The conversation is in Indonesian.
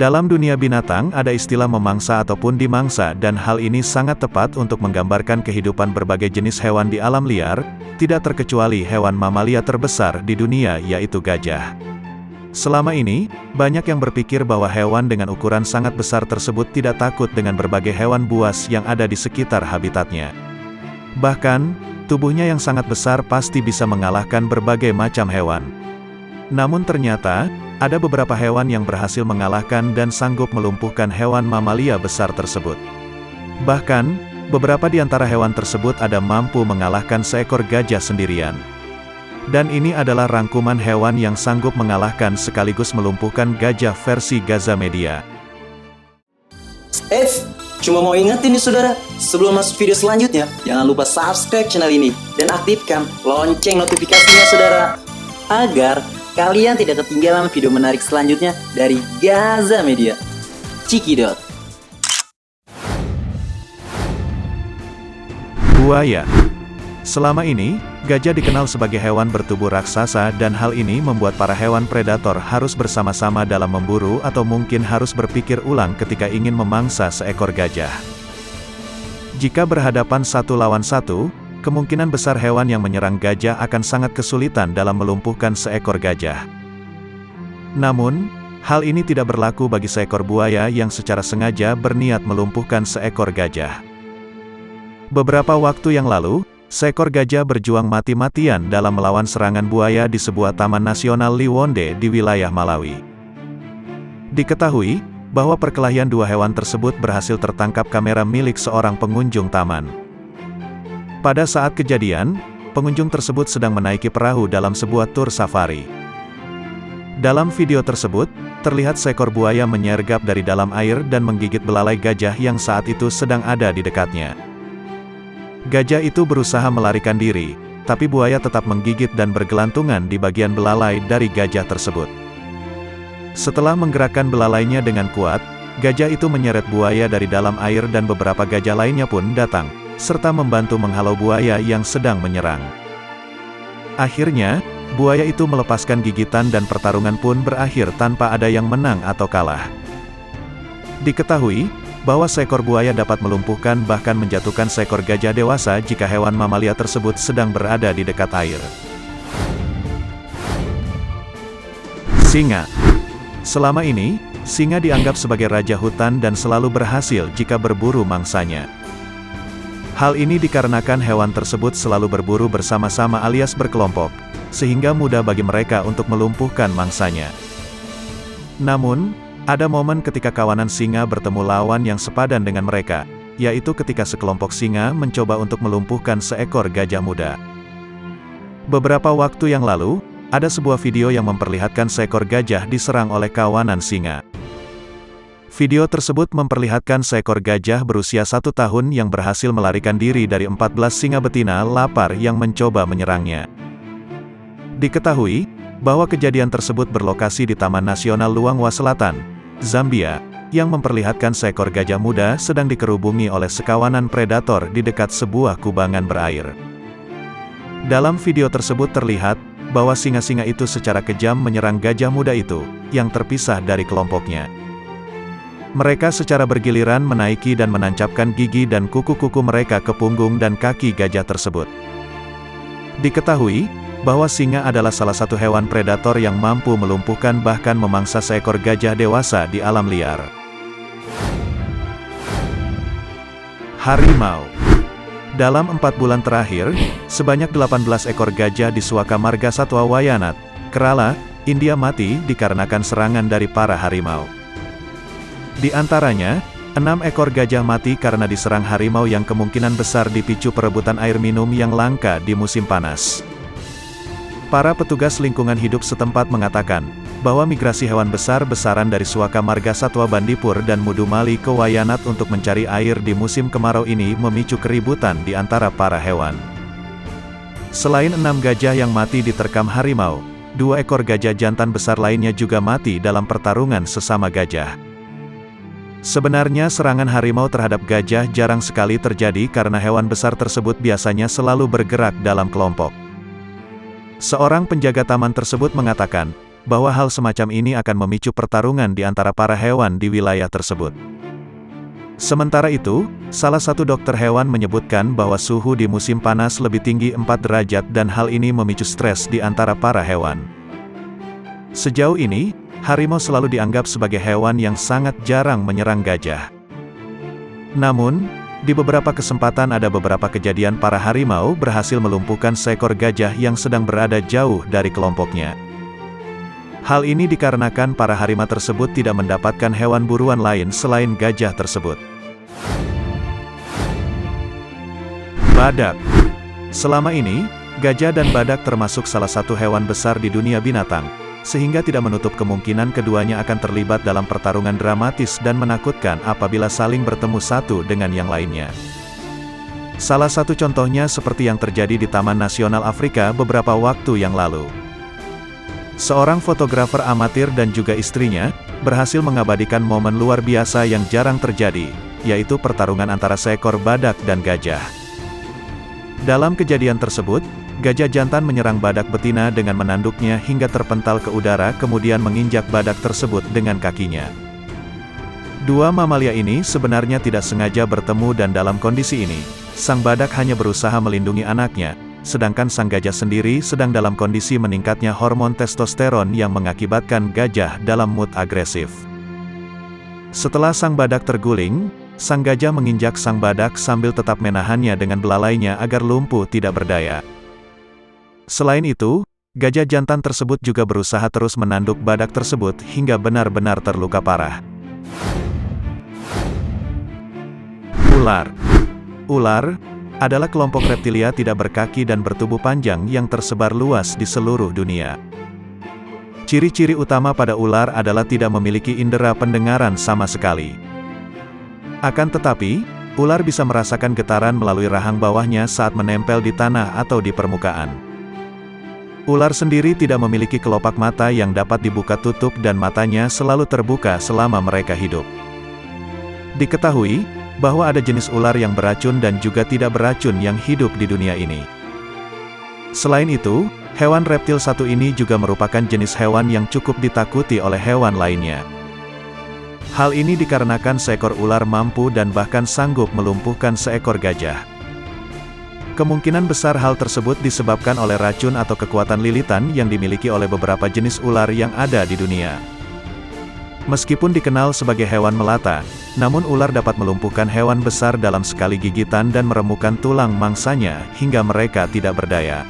Dalam dunia binatang ada istilah memangsa ataupun dimangsa dan hal ini sangat tepat untuk menggambarkan kehidupan berbagai jenis hewan di alam liar, tidak terkecuali hewan mamalia terbesar di dunia yaitu gajah. Selama ini, banyak yang berpikir bahwa hewan dengan ukuran sangat besar tersebut tidak takut dengan berbagai hewan buas yang ada di sekitar habitatnya. Bahkan, tubuhnya yang sangat besar pasti bisa mengalahkan berbagai macam hewan. Namun ternyata, ada beberapa hewan yang berhasil mengalahkan dan sanggup melumpuhkan hewan mamalia besar tersebut. Bahkan, beberapa di antara hewan tersebut ada mampu mengalahkan seekor gajah sendirian. Dan ini adalah rangkuman hewan yang sanggup mengalahkan sekaligus melumpuhkan gajah versi Gaza Media. Cuma mau ingetin nih saudara, sebelum masuk video selanjutnya, jangan lupa subscribe channel ini dan aktifkan lonceng notifikasinya saudara, agar kalian tidak ketinggalan video menarik selanjutnya dari Gaza Media. Cikidot. Buaya. Selama ini, gajah dikenal sebagai hewan bertubuh raksasa dan hal ini membuat para hewan predator harus bersama-sama dalam memburu atau mungkin harus berpikir ulang ketika ingin memangsa seekor gajah. Jika berhadapan satu lawan satu, kemungkinan besar hewan yang menyerang gajah akan sangat kesulitan dalam melumpuhkan seekor gajah. Namun, hal ini tidak berlaku bagi seekor buaya yang secara sengaja berniat melumpuhkan seekor gajah. Beberapa waktu yang lalu, seekor gajah berjuang mati-matian dalam melawan serangan buaya di sebuah taman nasional Liwonde di wilayah Malawi. Diketahui bahwa perkelahian dua hewan tersebut berhasil tertangkap kamera milik seorang pengunjung taman. Pada saat kejadian, pengunjung tersebut sedang menaiki perahu dalam sebuah tur safari. Dalam video tersebut, terlihat seekor buaya menyergap dari dalam air dan menggigit belalai gajah yang saat itu sedang ada di dekatnya. Gajah itu berusaha melarikan diri, tapi buaya tetap menggigit dan bergelantungan di bagian belalai dari gajah tersebut. Setelah menggerakkan belalainya dengan kuat, gajah itu menyeret buaya dari dalam air dan beberapa gajah lainnya pun datang, serta membantu menghalau buaya yang sedang menyerang. Akhirnya, buaya itu melepaskan gigitan dan pertarungan pun berakhir tanpa ada yang menang atau kalah. Diketahui bahwa seekor buaya dapat melumpuhkan bahkan menjatuhkan seekor gajah dewasa jika hewan mamalia tersebut sedang berada di dekat air. Singa. Selama ini, singa dianggap sebagai raja hutan dan selalu berhasil jika berburu mangsanya. Hal ini dikarenakan hewan tersebut selalu berburu bersama-sama alias berkelompok, sehingga mudah bagi mereka untuk melumpuhkan mangsanya. Namun, ada momen ketika kawanan singa bertemu lawan yang sepadan dengan mereka, yaitu ketika sekelompok singa mencoba untuk melumpuhkan seekor gajah muda. Beberapa waktu yang lalu, ada sebuah video yang memperlihatkan seekor gajah diserang oleh kawanan singa. Video tersebut memperlihatkan seekor gajah berusia 1 tahun yang berhasil melarikan diri dari 14 singa betina lapar yang mencoba menyerangnya. Diketahui bahwa kejadian tersebut berlokasi di Taman Nasional Luangwa Selatan, Zambia, yang memperlihatkan seekor gajah muda sedang dikerubungi oleh sekawanan predator di dekat sebuah kubangan berair. Dalam video tersebut terlihat bahwa singa-singa itu secara kejam menyerang gajah muda itu, yang terpisah dari kelompoknya. Mereka secara bergiliran menaiki dan menancapkan gigi dan kuku-kuku mereka ke punggung dan kaki gajah tersebut. Diketahui bahwa singa adalah salah satu hewan predator yang mampu melumpuhkan bahkan memangsa seekor gajah dewasa di alam liar. Harimau. Dalam 4 bulan terakhir, sebanyak 18 ekor gajah di Suaka Marga Satwa Wayanad, Kerala, India mati dikarenakan serangan dari para harimau. Di antaranya, 6 ekor gajah mati karena diserang harimau yang kemungkinan besar dipicu perebutan air minum yang langka di musim panas. Para petugas lingkungan hidup setempat mengatakan bahwa migrasi hewan besar-besaran dari Suaka Marga Satwa Bandipur dan Mudumali ke Wayanad untuk mencari air di musim kemarau ini memicu keributan di antara para hewan. Selain 6 gajah yang mati diterkam harimau, 2 ekor gajah jantan besar lainnya juga mati dalam pertarungan sesama gajah. Sebenarnya serangan harimau terhadap gajah jarang sekali terjadi karena hewan besar tersebut biasanya selalu bergerak dalam kelompok. Seorang penjaga taman tersebut mengatakan bahwa hal semacam ini akan memicu pertarungan di antara para hewan di wilayah tersebut. Sementara itu, salah satu dokter hewan menyebutkan bahwa suhu di musim panas lebih tinggi 4 derajat dan hal ini memicu stres di antara para hewan. Sejauh ini, harimau selalu dianggap sebagai hewan yang sangat jarang menyerang gajah. Namun, di beberapa kesempatan ada beberapa kejadian para harimau berhasil melumpuhkan seekor gajah yang sedang berada jauh dari kelompoknya. Hal ini dikarenakan para harimau tersebut tidak mendapatkan hewan buruan lain selain gajah tersebut. Badak. Selama ini, gajah dan badak termasuk salah satu hewan besar di dunia binatang, sehingga tidak menutup kemungkinan keduanya akan terlibat dalam pertarungan dramatis dan menakutkan apabila saling bertemu satu dengan yang lainnya. Salah satu contohnya seperti yang terjadi di Taman Nasional Afrika beberapa waktu yang lalu. Seorang fotografer amatir dan juga istrinya, berhasil mengabadikan momen luar biasa yang jarang terjadi, yaitu pertarungan antara seekor badak dan gajah. Dalam kejadian tersebut, gajah jantan menyerang badak betina dengan menanduknya hingga terpental ke udara kemudian menginjak badak tersebut dengan kakinya. Dua mamalia ini sebenarnya tidak sengaja bertemu dan dalam kondisi ini, sang badak hanya berusaha melindungi anaknya, sedangkan sang gajah sendiri sedang dalam kondisi meningkatnya hormon testosteron yang mengakibatkan gajah dalam mood agresif. Setelah sang badak terguling, sang gajah menginjak sang badak sambil tetap menahannya dengan belalainya agar lumpuh tidak berdaya. Selain itu, gajah jantan tersebut juga berusaha terus menanduk badak tersebut hingga benar-benar terluka parah. Ular. Ular adalah kelompok reptilia tidak berkaki dan bertubuh panjang yang tersebar luas di seluruh dunia. Ciri-ciri utama pada ular adalah tidak memiliki indera pendengaran sama sekali. Akan tetapi, ular bisa merasakan getaran melalui rahang bawahnya saat menempel di tanah atau di permukaan. Ular sendiri tidak memiliki kelopak mata yang dapat dibuka tutup dan matanya selalu terbuka selama mereka hidup. Diketahui bahwa ada jenis ular yang beracun dan juga tidak beracun yang hidup di dunia ini. Selain itu, hewan reptil satu ini juga merupakan jenis hewan yang cukup ditakuti oleh hewan lainnya. Hal ini dikarenakan seekor ular mampu dan bahkan sanggup melumpuhkan seekor gajah. Kemungkinan besar hal tersebut disebabkan oleh racun atau kekuatan lilitan yang dimiliki oleh beberapa jenis ular yang ada di dunia. Meskipun dikenal sebagai hewan melata, namun ular dapat melumpuhkan hewan besar dalam sekali gigitan dan meremukkan tulang mangsanya hingga mereka tidak berdaya.